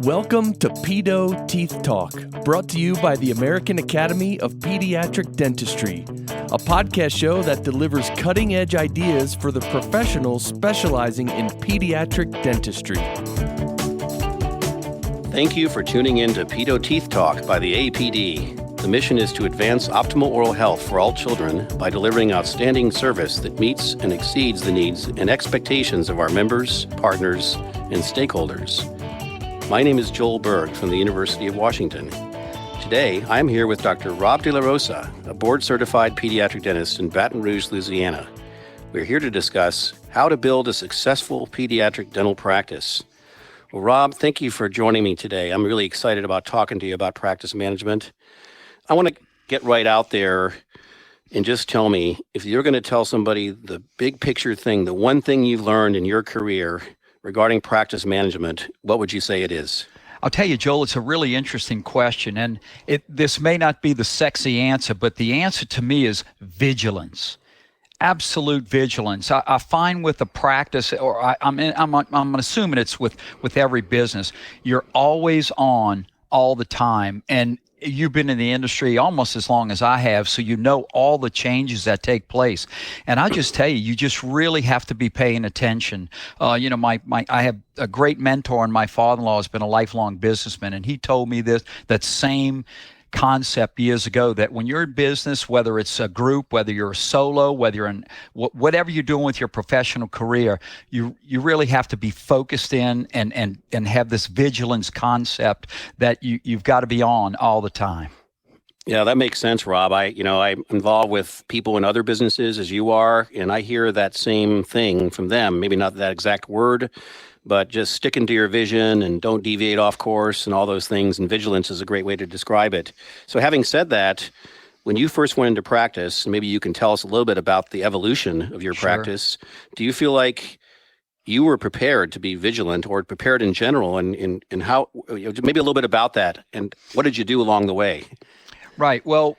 Welcome to Pedo Teeth Talk, brought to you by the American Academy of Pediatric Dentistry, a podcast show that delivers cutting-edge ideas for the professionals specializing in pediatric dentistry. Thank you for tuning in to Pedo Teeth Talk by the APD. The mission is to advance optimal oral health for all children by delivering outstanding service that meets and exceeds the needs and expectations of our members, partners, and stakeholders. My name is Joel Berg from the University of Washington. Today, I'm here with Dr. Rob Delarosa, a board-certified pediatric dentist in Baton Rouge, Louisiana. We're here to discuss how to build a successful pediatric dental practice. Well, Rob, thank you for joining me today. I'm really excited about talking to you about practice management. I want to get right out there and just tell me, if you're going to tell somebody the big picture thing, the one thing you've learned in your career regarding practice management, what would you say it is? I'll tell you, Joel, it's a really interesting question, and this may not be the sexy answer, but the answer to me is vigilance. Absolute vigilance. I find with the practice, or I'm assuming it's with every business, you're always on all the time, and you've been in the industry almost as long as I have, so you know all the changes that take place. And I just tell you, you just really have to be paying attention. I have a great mentor, and my father-in-law has been a lifelong businessman, and he told me that same concept years ago, that when you're in business, whether it's a group, whether you're a solo, whether you're in whatever you're doing with your professional career, you really have to be focused in and have this vigilance concept that you've got to be on all the time. Yeah, that makes sense, Rob. I'm involved with people in other businesses as you are, and I hear that same thing from them. Maybe not that exact word, but just sticking to your vision and don't deviate off course and all those things. And vigilance is a great way to describe it. So having said that, when you first went into practice, maybe you can tell us a little bit about the evolution of your practice. Do you feel like you were prepared to be vigilant, or prepared in general, and how, maybe a little bit about that, and what did you do along the way? Right. Well,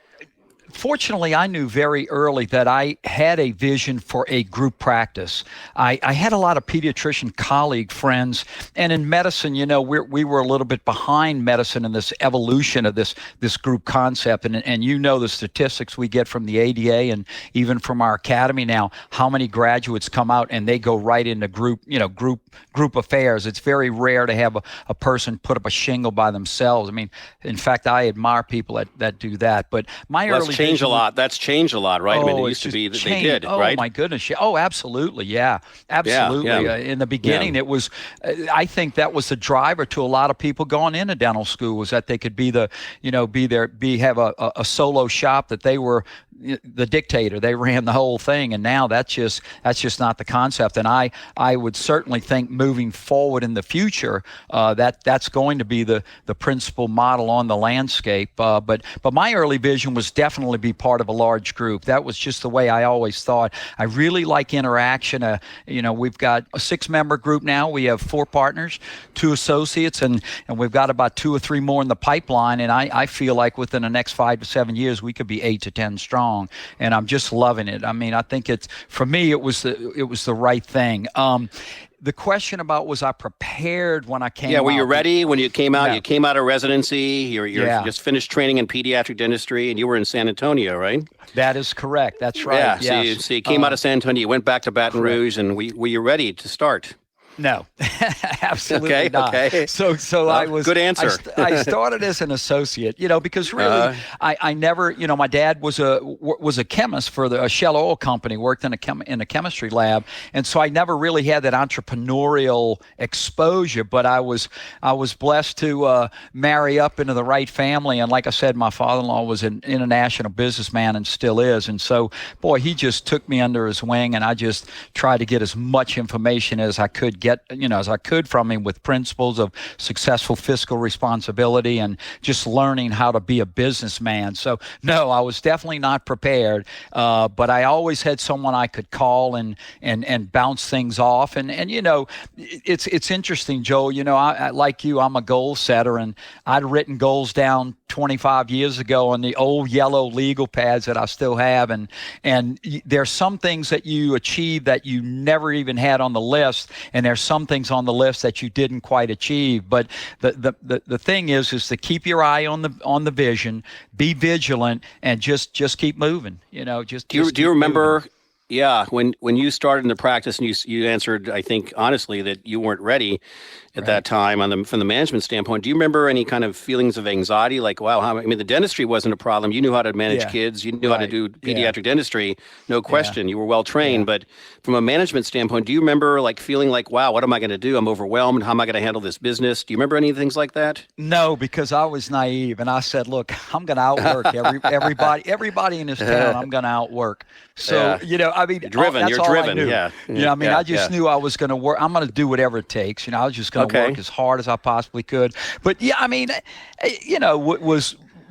fortunately, I knew very early that I had a vision for a group practice. I had a lot of pediatrician colleague friends, and in medicine, we were a little bit behind medicine in this evolution of this group concept. And the statistics we get from the ADA and even from our academy now, how many graduates come out and they go right into group affairs. It's very rare to have a person put up a shingle by themselves. I mean, in fact, I admire people that do that. But my early changed a lot. That's changed a lot, right? Oh, I mean, it used to be that they did, right? Oh, my goodness. Oh, absolutely. Yeah, absolutely. Yeah. In the beginning, it was, I think that was the driver to a lot of people going into dental school, was that they could have a solo shop, that they were the dictator. They ran the whole thing. And now that's just not the concept. And I would certainly think moving forward in the future, that's going to be the principal model on the landscape. But my early vision was definitely be part of a large group. That was just the way I always thought. I really like interaction. We've got a 6-member group now. We have 4 partners, 2 associates, and we've got about 2 or 3 more in the pipeline. And I feel like within the next 5 to 7 years, we could be 8 to 10 strong. And I'm just loving it. I mean, I think for me, it was the right thing. The question about, was I prepared when I came out? Yeah, were you ready when you came out? Yeah. You came out of residency. You're just finished training in pediatric dentistry, and you were in San Antonio, right? That is correct. That's right. Yeah. Yes. So you came out of San Antonio. You went back to Baton Rouge, and were you ready to start? No, absolutely not. Okay. So I was. Good answer. I started as an associate, because really I never, my dad was a chemist for a Shell Oil company, worked in a chemistry lab, and so I never really had that entrepreneurial exposure. But I was blessed to marry up into the right family, and like I said, my father-in-law was an international businessman and still is, and so he just took me under his wing, and I just tried to get as much information as I could from him, with principles of successful fiscal responsibility and just learning how to be a businessman. So no, I was definitely not prepared, but I always had someone I could call and bounce things off. And it's interesting, Joel. I like you, I'm a goal setter, and I'd written goals down 25 years ago on the old yellow legal pads that I still have. And there's some things that you achieve that you never even had on the list. And there's some things on the list that you didn't quite achieve. But the thing is to keep your eye on the vision, be vigilant, and just keep moving. Do you remember? Moving. Yeah, when you started in the practice and you answered, I think, honestly, that you weren't ready at that time from the management standpoint. Do you remember any kind of feelings of anxiety? Like, wow, the dentistry wasn't a problem. You knew how to manage kids. You knew how to do pediatric dentistry. No question. You were well trained. But from a management standpoint, do you remember feeling like, wow, what am I going to do? I'm overwhelmed. How am I going to handle this business? Do you remember any things like that? No, because I was naive and I said, look, I'm going to outwork everybody in this town. I'm going to outwork. So, driven. You're driven. I just knew I was going to work. I'm going to do whatever it takes. I was just going to work as hard as I possibly could. But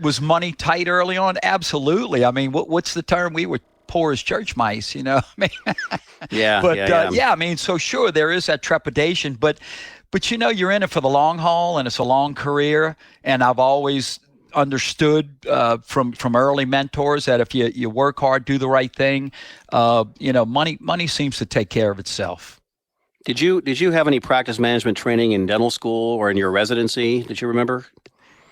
was money tight early on? Absolutely. What's the term? We were poor as church mice, So sure, there is that trepidation, but you're in it for the long haul, and it's a long career. And I've always understood from early mentors that if you work hard, do the right thing, money seems to take care of itself. Did you have any practice management training in dental school or in your residency that you remember?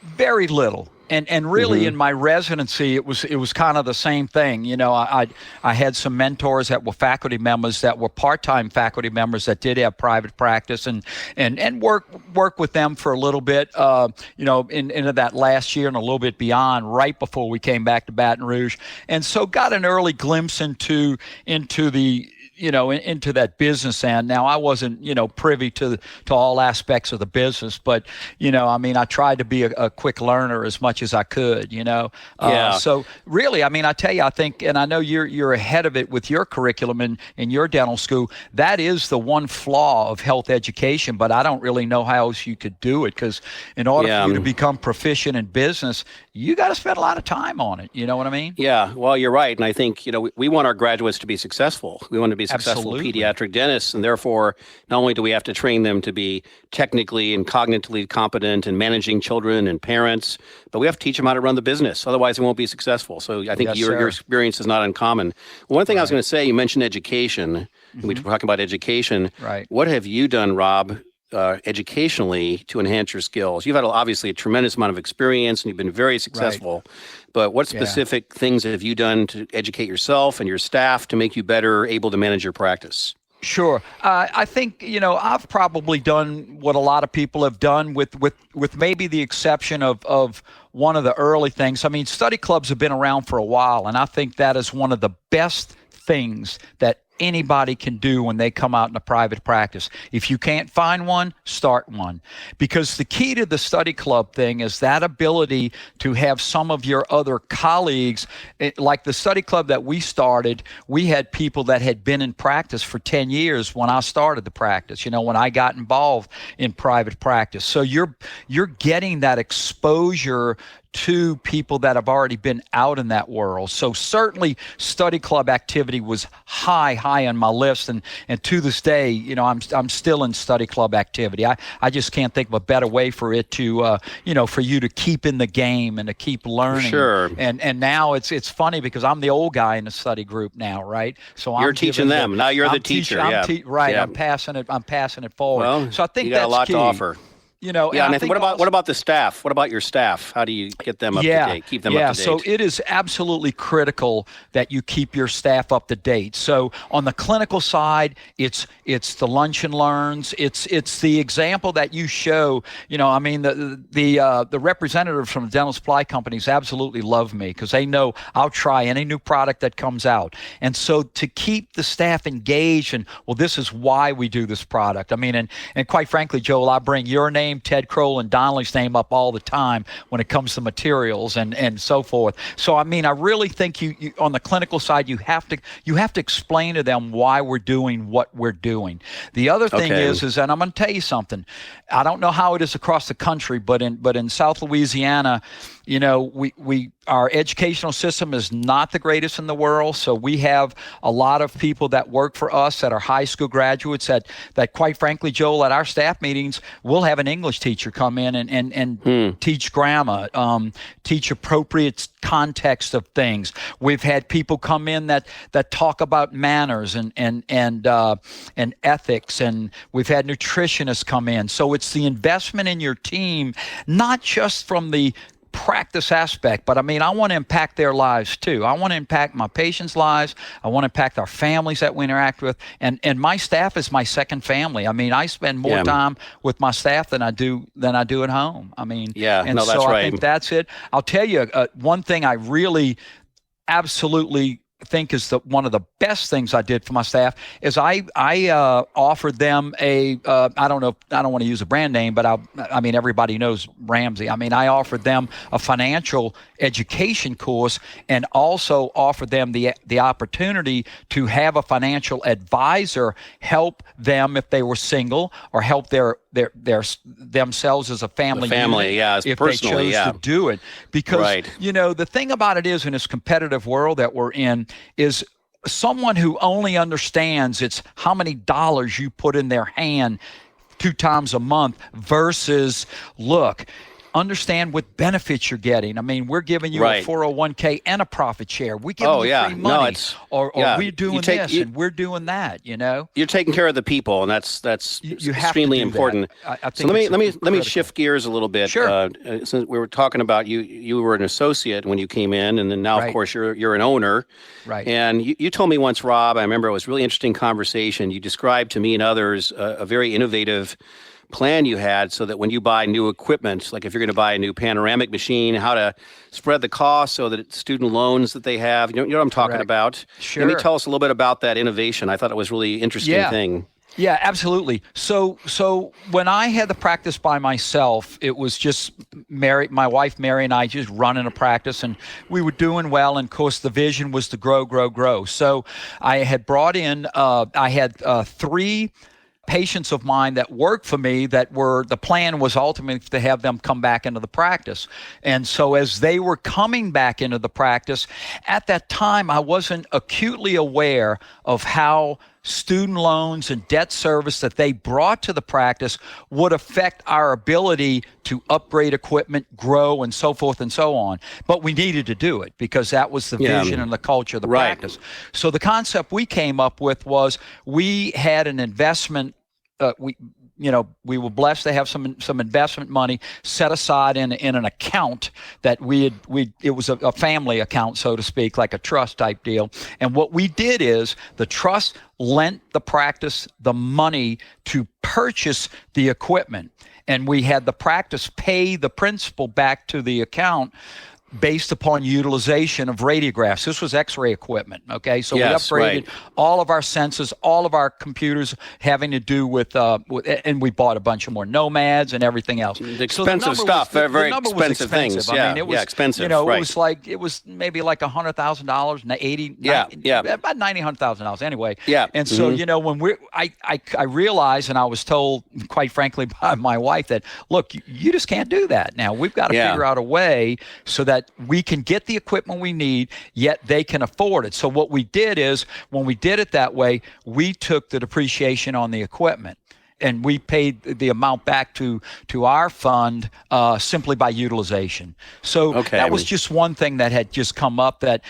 Very little. And really in my residency, it was kind of the same thing. I had some mentors that were faculty members that were part-time faculty members that did have private practice and work with them for a little bit, into that last year and a little bit beyond, right before we came back to Baton Rouge. And so got an early glimpse into the into that business end. Now, I wasn't, privy to all aspects of the business, but, I tried to be a quick learner as much as I could, So really, I tell you, I think, and I know you're ahead of it with your curriculum in your dental school, that is the one flaw of health education, but I don't really know how else you could do it, because in order for you to become proficient in business, you got to spend a lot of time on it. You know what I mean? Yeah, well, you're right. And I think, we want our graduates to be successful. We want to be successful pediatric dentists, and therefore, not only do we have to train them to be technically and cognitively competent in managing children and parents, but we have to teach them how to run the business. Otherwise, they won't be successful. So I think your experience is not uncommon. One thing I was going to say, you mentioned education. We were talking about education. Right. What have you done, Rob, educationally to enhance your skills? You've had obviously a tremendous amount of experience and you've been very successful, but what specific things have you done to educate yourself and your staff to make you better able to manage your practice? Sure. I think, I've probably done what a lot of people have done with maybe the exception of one of the early things. Study clubs have been around for a while, and I think that is one of the best things that anybody can do when they come out in a private practice. If you can't find one, start one. Because the key to the study club thing is that ability to have some of your other colleagues, like the study club that we started, we had people that had been in practice for 10 years when I started the practice, when I got involved in private practice. So you're getting that exposure to people that have already been out in that world. So certainly study club activity was high on my list. And to this day, I'm still in study club activity. I just can't think of a better way for it to, for you to keep in the game and to keep learning. Sure. And now it's funny because I'm the old guy in the study group now, right? So you're teaching them. Now you're the teacher. I'm passing it forward. Well, so I think you got that's a lot key. to offer. And I think what about the staff? What about your staff? How do you get them up to date? Keep them up to date? So it is absolutely critical that you keep your staff up to date. So on the clinical side, it's the lunch and learns. It's the example that you show. The representatives from the dental supply companies absolutely love me because they know I'll try any new product that comes out. And so to keep the staff engaged and, well, this is why we do this product. And quite frankly, Joel, I bring your name, Ted Kroll, and Donnelly's name up all the time when it comes to materials and so forth. So I really think you on the clinical side you have to explain to them why we're doing what we're doing. The other thing is and I'm going to tell you something. I don't know how it is across the country, but in South Louisiana, our educational system is not the greatest in the world, so we have a lot of people that work for us that are high school graduates that quite frankly, Joel, at our staff meetings, we'll have an English teacher come in and teach grammar, teach appropriate context of things. We've had people come in that talk about manners and ethics, and we've had nutritionists come in. So it's the investment in your team, not just from the practice aspect, but I mean, I want to impact their lives too. I want to impact my patients' lives. I want to impact our families that we interact with. And my staff is my second family. I mean, I spend more time with my staff than I do at home. I mean, and that's so right. I think that's it. I'll tell you, one thing I really absolutely think is one of the best things I did for my staff is I offered them I don't want to use a brand name, but I mean, everybody knows Ramsey. I mean, I offered them a financial education course and also offered them the opportunity to have a financial advisor help them if they were single, or help their themselves as a family unit, as if personally, they chose to do it. Because the thing about it is, in this competitive world that we're in, is someone who only understands it's how many dollars you put in their hand 2 times a month versus, look, understand what benefits you're getting. I mean, we're giving you a 401k and a profit share. We give you free money, or we're doing this and we're doing that. You're taking care of the people, and that's extremely important. I think so let me shift gears a little bit. Sure. Since we were talking about you were an associate when you came in, and then now of course you're an owner. Right. And you told me once, Rob, I remember it was a really interesting conversation. You described to me and others a very innovative plan you had, so that when you buy new equipment, like if you're going to buy a new panoramic machine, how to spread the cost so that student loans that they have, you know what I'm talking about? Sure. Let me tell us a little bit about that innovation. I thought it was a really interesting thing. Yeah, absolutely. So when I had the practice by myself, it was just my wife Mary and I just running a practice, and we were doing well. And of course, the vision was to grow. So I had brought in, I had 3 patients of mine that worked for me the plan was ultimately to have them come back into the practice. And so as they were coming back into the practice, at that time, I wasn't acutely aware of how student loans and debt service that they brought to the practice would affect our ability to upgrade equipment, grow, and so forth and so on. But we needed to do it because that was the vision and the culture of the practice. So the concept we came up with was, we had an investment. We were blessed to have some investment money set aside in an account that it was a family account, so to speak, like a trust type deal. And what we did is, the trust lent the practice the money to purchase the equipment, and we had the practice pay the principal back to the account based upon utilization of radiographs. This was X-ray equipment, okay? So we upgraded all of our sensors, all of our computers having to do with and we bought a bunch of more nomads and everything else. Expensive stuff, very expensive things. I mean, it was expensive. It was maybe like $100,000, about $100,000 anyway. Yeah. And so when I realized, and I was told, quite frankly, by my wife, that look, you just can't do that now. We've got to figure out a way so that we can get the equipment we need, yet they can afford it. So what we did is, when we did it that way, we took the depreciation on the equipment, and we paid the amount back to our fund simply by utilization. So that was just one thing that had just come up, and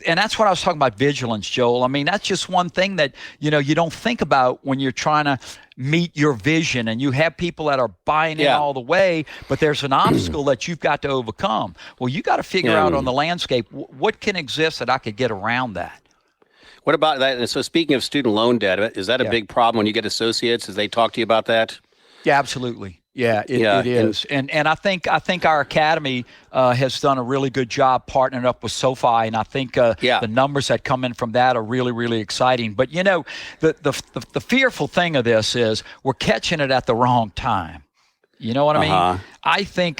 that's what I was talking about, vigilance, Joel. I mean, that's just one thing that you don't think about when you're trying to meet your vision, and you have people that are buying in all the way, but there's an obstacle that you've got to overcome. Well, you got to figure out on the landscape, what can exist that I could get around that. What about that? And so speaking of student loan debt, is that a big problem when you get associates? As they talk to you about that? Yeah, absolutely. Yeah, it is. And I think our academy has done a really good job partnering up with SoFi, and I think the numbers that come in from that are really, really exciting. But the fearful thing of this is, we're catching it at the wrong time. You know what I mean? I think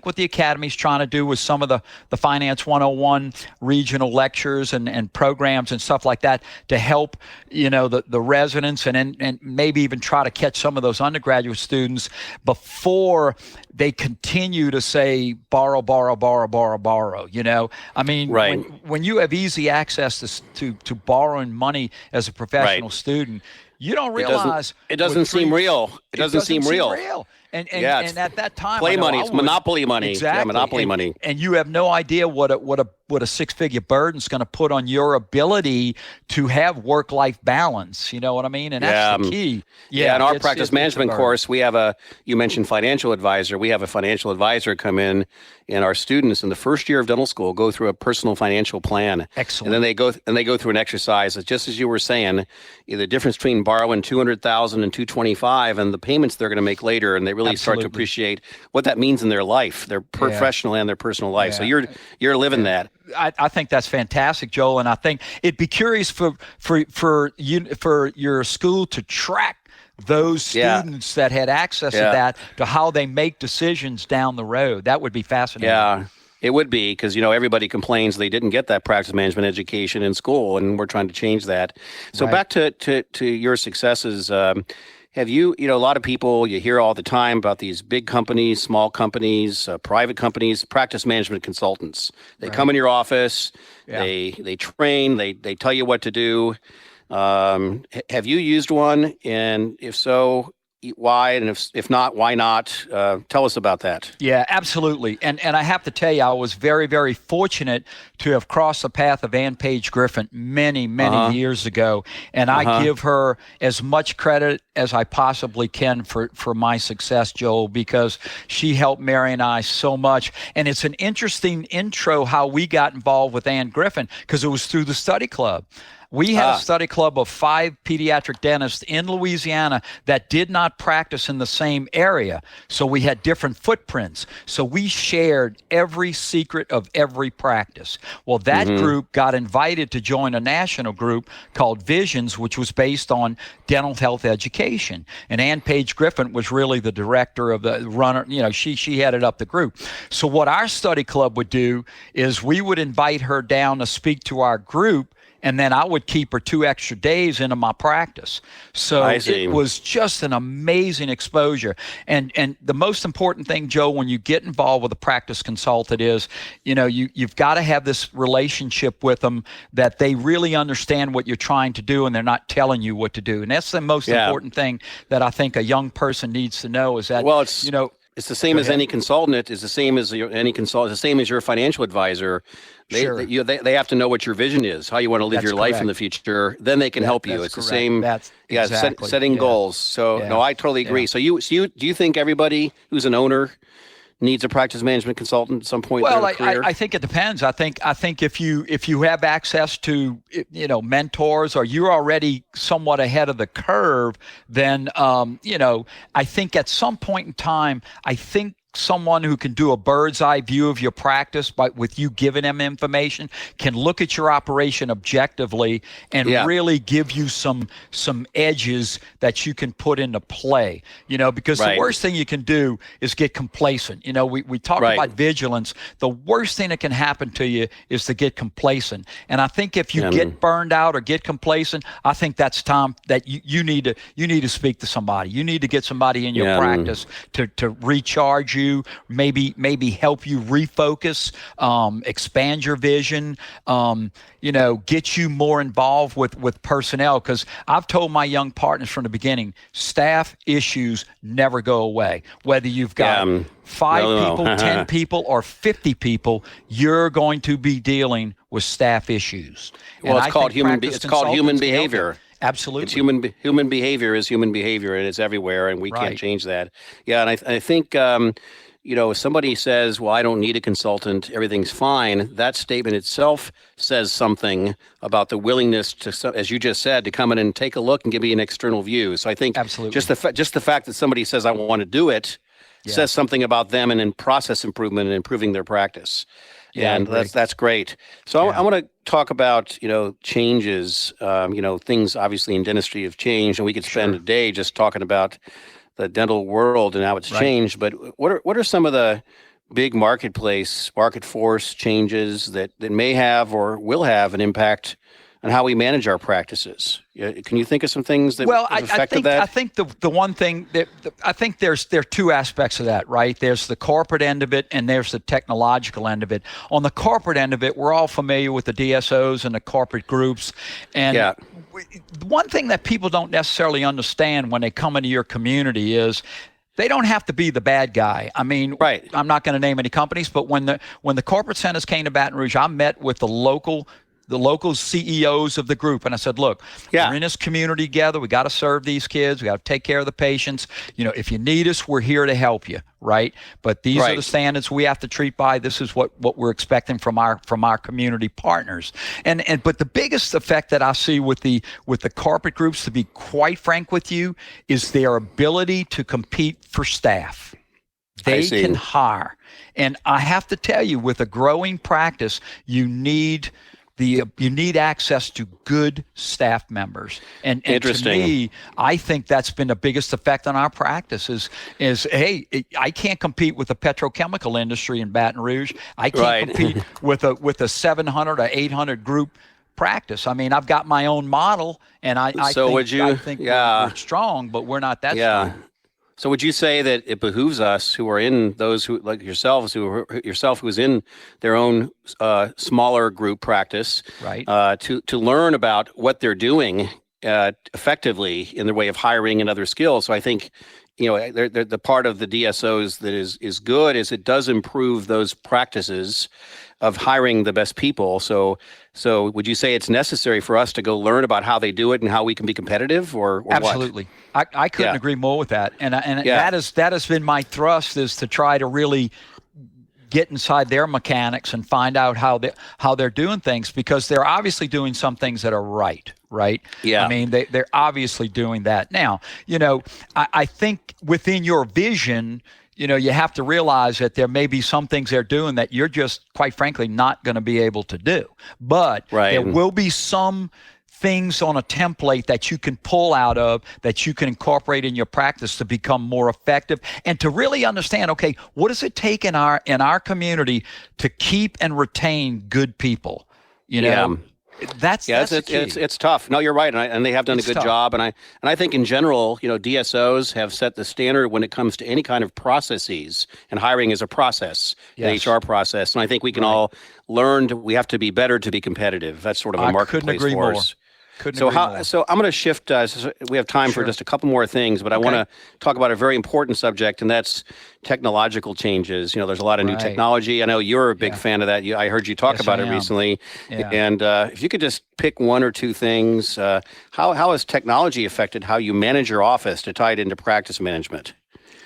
what the Academy's trying to do with some of the Finance 101 regional lectures and programs and stuff like that to help, the residents and maybe even try to catch some of those undergraduate students before they continue to say borrow. I mean, right. when you have easy access to borrowing money as a professional student, you don't realize it doesn't seem real. It doesn't seem real. And at that time, play money, it's monopoly money. Exactly. Yeah, monopoly money. And you have no idea what a six-figure burden's going to put on your ability to have work-life balance. You know what I mean? And that's the key. Yeah, in our practice management course, we have you mentioned financial advisor. We have a financial advisor come in, and our students in the first year of dental school go through a personal financial plan. Excellent. And then they go through an exercise, just as you were saying, the difference between borrowing $200,000 and $225,000 and the payments they're going to make later, and they really start to appreciate what that means in their life, their professional and their personal life. So you're living that. I think that's fantastic, Joel, and I think it'd be curious for your school to track those students that had access to that, to how they make decisions down the road. That would be fascinating. Yeah. It would be, because everybody complains they didn't get that practice management education in school, and we're trying to change that. So back to your successes. Have you, a lot of people, you hear all the time about these big companies, small companies, private companies, practice management consultants. They come in your office, they train, they tell you what to do. Have you used one? And if so, why? And if not, why not? Tell us about that. Yeah, absolutely. And I have to tell you, I was very, very fortunate to have crossed the path of Paige Griffin many years ago. And I give her as much credit as I possibly can for my success, Joel, because she helped Mary and I so much. And it's an interesting intro how we got involved with Ann Griffin, because it was through the study club. We had a study club of 5 pediatric dentists in Louisiana that did not practice in the same area. So we had different footprints. So we shared every secret of every practice. Well, that group got invited to join a national group called Visions, which was based on dental health education. And Paige Griffin was really the director of the runner. She headed up the group. So what our study club would do is we would invite her down to speak to our group, and then I would keep her 2 extra days into my practice. So it was just an amazing exposure. And the most important thing, Joe, when you get involved with a practice consultant is, you've got to have this relationship with them that they really understand what you're trying to do and they're not telling you what to do. And that's the most important thing that I think a young person needs to know is that, it's the same as any consultant. It's the same as any consultant. It's the same as your financial advisor. They have to know what your vision is, how you want to live your life in the future. Then they can help you. It's the same. Setting goals. So no, I totally agree. So do you think everybody who's an owner needs a practice management consultant at some point in their career? I think it depends. I think if you have access to mentors, or you're already somewhat ahead of the curve, then I think at some point in time, someone who can do a bird's eye view of your practice with you giving them information can look at your operation objectively and really give you some edges that you can put into play, because the worst thing you can do is get complacent. We talk about vigilance. The worst thing that can happen to you is to get complacent. And I think if you get burned out or get complacent, I think that's time that you need to speak to somebody. You need to get somebody in your practice to recharge you, maybe help you refocus, expand your vision, get you more involved with personnel. Because I've told my young partners from the beginning, staff issues never go away. Whether you've got 5 people, 10 people, or 50 people, you're going to be dealing with staff issues. Well, it's called human behavior. Absolutely. It's human behavior is human behavior, and it's everywhere, and we can't change that. Yeah, and I think, if somebody says, well, I don't need a consultant, everything's fine, that statement itself says something about the willingness to, as you just said, to come in and take a look and give me an external view. So I think just the fact that somebody says, I want to do it, says something about them and in process improvement and improving their practice. Yeah, and that's great. So I want to talk about, changes, things obviously in dentistry have changed, and we could spend a day just talking about the dental world and how it's changed. But what are some of the big market force changes that may have or will have an impact on how we manage our practices? Can you think of some things that have affected that? I think the one thing that I think there are two aspects of that, right? There's the corporate end of it and there's the technological end of it. On the corporate end of it, we're all familiar with the DSOs and the corporate groups. And one thing that people don't necessarily understand when they come into your community is they don't have to be the bad guy. I mean, I'm not going to name any companies, but when the corporate centers came to Baton Rouge, I met with the local CEOs of the group. And I said, look, we're in this community together. We got to serve these kids. We got to take care of the patients. If you need us, we're here to help you. Right. But these are the standards we have to treat by. This is what we're expecting from our community partners. But the biggest effect that I see with the corporate groups, to be quite frank with you, is their ability to compete for staff. They can hire. And I have to tell you, with a growing practice, you need access to good staff members. And to me, I think that's been the biggest effect on our practice is hey, I can't compete with the petrochemical industry in Baton Rouge. I can't compete with a 700 or 800 group practice. I mean, I've got my own model, and I think we're strong, but we're not that strong. So would you say that it behooves us, who are in those who like yourselves, who's in their own smaller group practice, to learn about what they're doing effectively in the way of hiring and other skills? So I think the part of the DSOs that is good is it does improve those practices of hiring the best people. So would you say it's necessary for us to go learn about how they do it and how we can be competitive, or Absolutely. What? I couldn't agree more with that. And that has been my thrust, is to try to really get inside their mechanics and find out how they're doing things, because they're obviously doing some things that are right. Yeah. I mean, they're obviously doing that. Now, I think within your vision, you have to realize that there may be some things they're doing that you're just, quite frankly, not going to be able to do. But there will be some things on a template that you can pull out of, that you can incorporate in your practice to become more effective and to really understand, okay, what does it take in our community to keep and retain good people? That's it's tough. No, you're right, and they have done a good job. And I think in general, DSOs have set the standard when it comes to any kind of processes, and hiring is a process, the HR process. And I think we can all learn we have to be better to be competitive. That's sort of a marketplace for us. So I'm going to shift. We have time for just a couple more things, but I want to talk about a very important subject, and that's technological changes. There's a lot of new technology. I know you're a big fan of that. I heard you talk about it recently. Yeah. And if you could just pick one or two things, how has technology affected how you manage your office to tie it into practice management?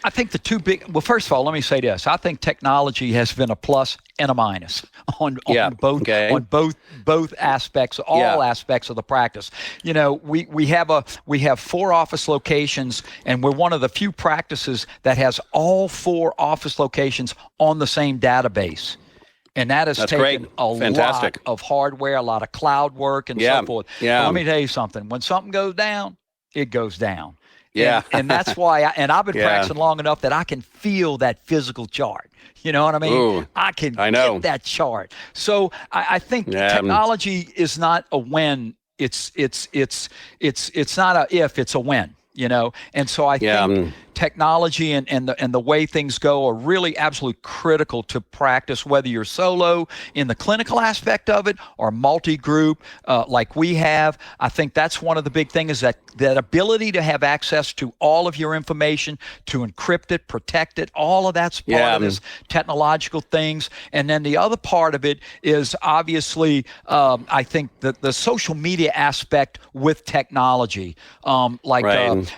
I think the two big, well, first of all, let me say this. I think technology has been a plus and a minus on both aspects, all aspects of the practice. We have 4 office locations, and we're one of the few practices that has all 4 office locations on the same database. And that has taken a lot of hardware, a lot of cloud work, and so forth. Yeah. But let me tell you something. When something goes down, it goes down. Yeah. And that's why I've been practicing long enough that I can feel that physical chart. You know what I mean? Ooh, I can get that chart. So I think technology is not a when. It's not a if, it's a when. And so I think technology and the way things go are really absolutely critical to practice, whether you're solo in the clinical aspect of it or multi-group like we have. I think that's one of the big things, is that ability to have access to all of your information, to encrypt it, protect it, all of that's part of this technological things. And then the other part of it is obviously, I think that the social media aspect with technology, programs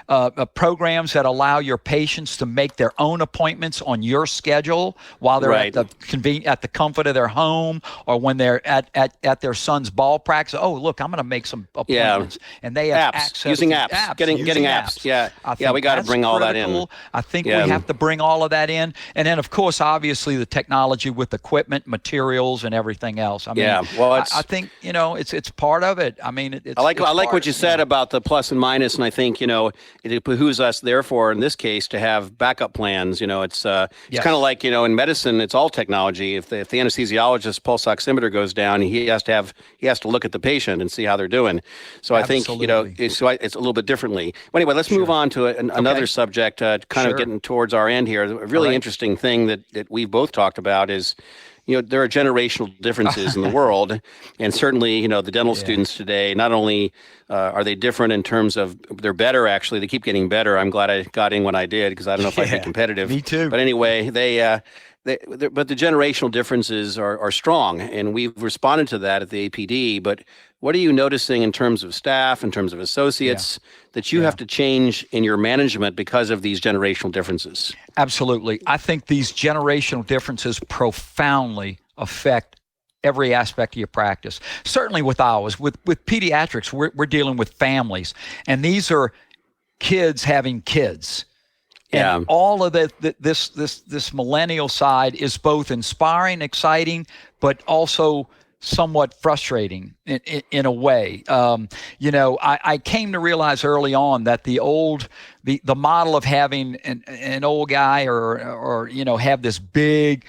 that allow your patients to make their own appointments on your schedule while they're at the comfort of their home, or when they're at their son's ball practice. Oh, look, I'm going to make some appointments, and they have access using apps. Getting apps. Yeah, we got to bring all that in. I think we have to bring all of that in, and then of course, obviously, the technology with equipment, materials, and everything else. I mean, I think it's part of it. I mean, I like what you said about the plus and minus, and I think it behooves us, therefore, in this best case to have backup plans. It's Yes. kind of like, in medicine, it's all technology. If the anesthesiologist's pulse oximeter goes down, he has to look at the patient and see how they're doing. So Absolutely. I think, it's a little bit differently. Well, anyway, let's move on to another subject, kind Sure. of getting towards our end here. A really interesting thing that we've both talked about is, there are generational differences in the world, and certainly, the dental students today, not only are they different in terms of they're better, actually, they keep getting better. I'm glad I got in when I did, because I don't know if I'd be competitive. Me too. But anyway, but the generational differences are strong, and we've responded to that at the APD. But what are you noticing in terms of staff, in terms of associates, that you have to change in your management because of these generational differences? Absolutely. I think these generational differences profoundly affect every aspect of your practice. Certainly with ours. With pediatrics, we're dealing with families, and these are kids having kids. And all of this millennial side is both inspiring, exciting, but also somewhat frustrating in a way. I came to realize early on that the model of having an old guy or have this big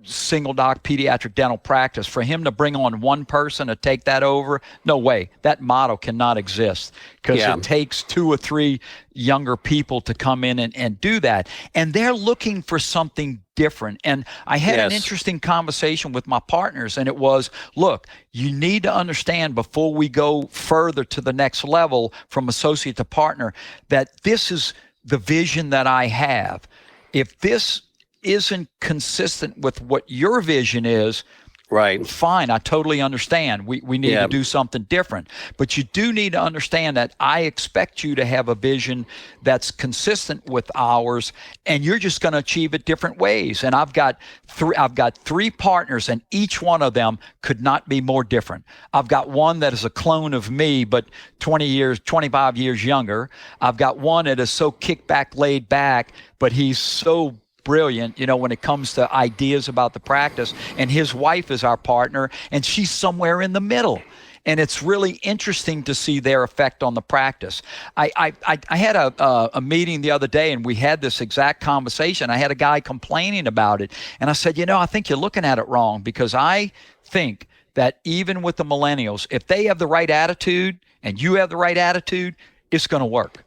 single doc pediatric dental practice, for him to bring on one person to take that over, no way. That model cannot exist, because it takes 2 or 3 younger people to come in and do that. And they're looking for something different. And I had an interesting conversation with my partners, and it was, look, you need to understand before we go further to the next level from associate to partner, that this is the vision that I have. If this isn't consistent with what your vision is, right, fine, I totally understand. We need to do something different. But you do need to understand that I expect you to have a vision that's consistent with ours, and you're just going to achieve it different ways. And I've got 3 partners, and each one of them could not be more different. I've got one that is a clone of me, but 25 years younger. I've got one that is so kick back, laid back, but he's so brilliant, when it comes to ideas about the practice. And his wife is our partner, and she's somewhere in the middle. And it's really interesting to see their effect on the practice. I had a meeting the other day, and we had this exact conversation. I had a guy complaining about it. And I said, I think you're looking at it wrong, because I think that even with the millennials, if they have the right attitude and you have the right attitude, it's going to work.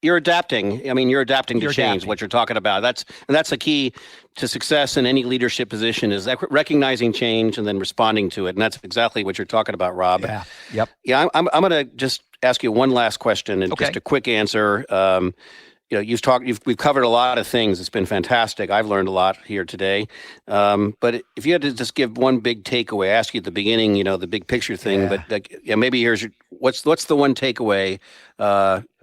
You're adapting. I mean, you're adapting to change. What you're talking about. That's the key to success in any leadership position, is that recognizing change and then responding to it. And that's exactly what you're talking about, Rob. Yeah. Yep. Yeah. I'm going to just ask you one last question, and just a quick answer. We've covered a lot of things. It's been fantastic. I've learned a lot here today. But if you had to just give one big takeaway, I asked you at the beginning, the big picture thing. Yeah. But maybe here's what's the one takeaway?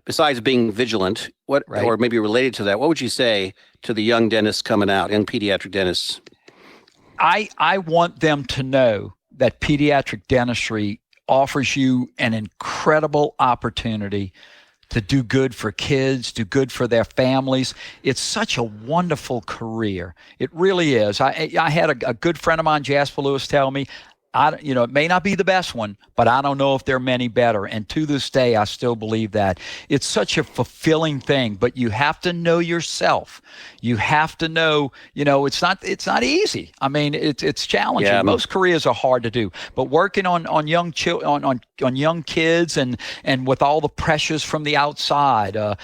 Besides being vigilant, or maybe related to that, what would you say to the young dentists coming out, young pediatric dentists? I want them to know that pediatric dentistry offers you an incredible opportunity to do good for kids, do good for their families. It's such a wonderful career. It really is. I had a good friend of mine, Jasper Lewis, tell me, it may not be the best one, but I don't know if there are many better. And to this day, I still believe that. It's such a fulfilling thing, but you have to know yourself. You have to know, it's not easy. I mean, it's challenging. Yeah. Most careers are hard to do, but working on young young kids and with all the pressures from the outside, a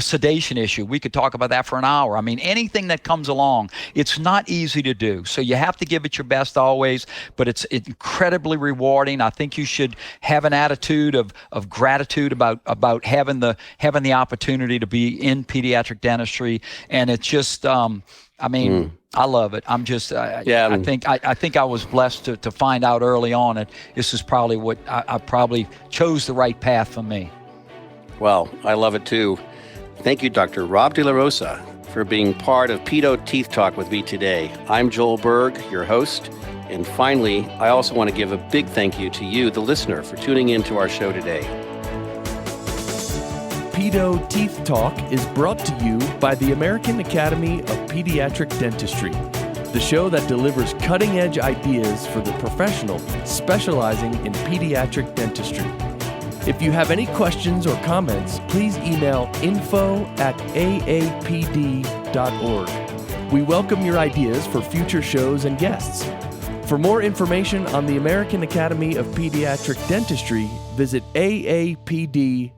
sedation issue, we could talk about that for an hour. I mean, anything that comes along, it's not easy to do. So you have to give it your best always, but it's incredibly rewarding. I think you should have an attitude of gratitude about having the opportunity to be in pediatric dentistry. And it's just, I love it. I'm just, I think I was blessed to find out early on that this is probably what I probably chose the right path for me. Well, I love it too. Thank you, Dr. Rob Delarosa, for being part of Pedo Teeth Talk with me today. I'm Joel Berg, your host. And finally, I also want to give a big thank you to you, the listener, for tuning in to our show today. Pedo Teeth Talk is brought to you by the American Academy of Pediatric Dentistry, the show that delivers cutting-edge ideas for the professional specializing in pediatric dentistry. If you have any questions or comments, please email info@aapd.org. We welcome your ideas for future shows and guests. For more information on the American Academy of Pediatric Dentistry, visit aapd.org.